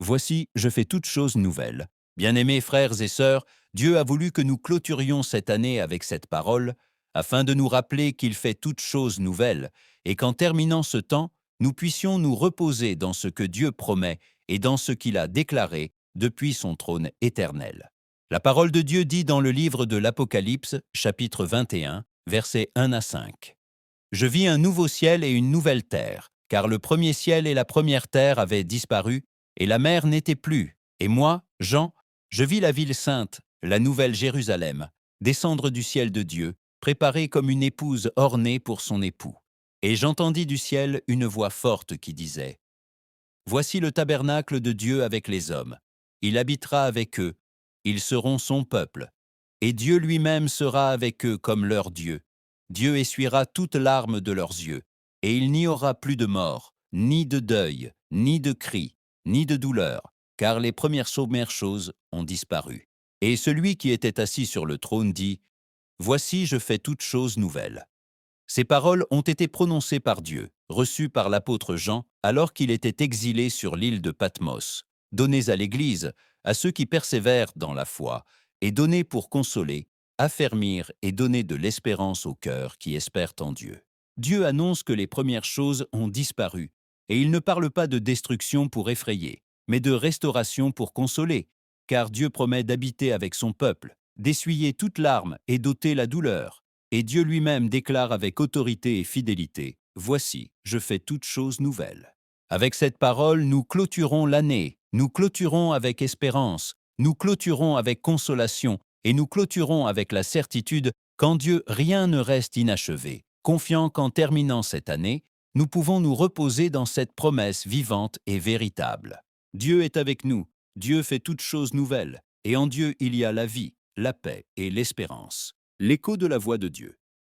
Voici, je fais toutes choses nouvelles. Bien-aimés frères et sœurs, Dieu a voulu que nous clôturions cette année avec cette parole, afin de nous rappeler qu'il fait toutes choses nouvelles, et qu'en terminant ce temps, nous puissions nous reposer dans ce que Dieu promet et dans ce qu'il a déclaré depuis son trône éternel. La parole de Dieu dit dans le livre de l'Apocalypse, chapitre 21, versets 1 à 5. Je vis un nouveau ciel et une nouvelle terre, car le premier ciel et la première terre avaient disparu, et la mer n'était plus. Et moi, Jean, je vis la ville sainte, la nouvelle Jérusalem, descendre du ciel de Dieu, préparée comme une épouse ornée pour son époux. Et j'entendis du ciel une voix forte qui disait : Voici le tabernacle de Dieu avec les hommes. Il habitera avec eux, ils seront son peuple. Et Dieu lui-même sera avec eux comme leur Dieu. Dieu essuiera toute larme de leurs yeux, et il n'y aura plus de mort, ni de deuil, ni de cri, ni de douleur, car les premières choses ont disparu. Et celui qui était assis sur le trône dit : Voici, je fais toutes choses nouvelles. Ces paroles ont été prononcées par Dieu, reçues par l'apôtre Jean alors qu'il était exilé sur l'île de Patmos, données à l'Église, à ceux qui persévèrent dans la foi, et données pour consoler, affermir et donner de l'espérance aux cœurs qui espèrent en Dieu. Dieu annonce que les premières choses ont disparu, et il ne parle pas de destruction pour effrayer, mais de restauration pour consoler, car Dieu promet d'habiter avec son peuple, d'essuyer toute larme et d'ôter la douleur. Et Dieu lui-même déclare avec autorité et fidélité : Voici, je fais toutes choses nouvelles. Avec cette parole, nous clôturons l'année, nous clôturons avec espérance, nous clôturons avec consolation et nous clôturons avec la certitude qu'en Dieu rien ne reste inachevé, confiant qu'en terminant cette année, nous pouvons nous reposer dans cette promesse vivante et véritable. Dieu est avec nous, Dieu fait toutes choses nouvelles, et en Dieu il y a la vie, la paix et l'espérance. L'écho de la voix de Dieu.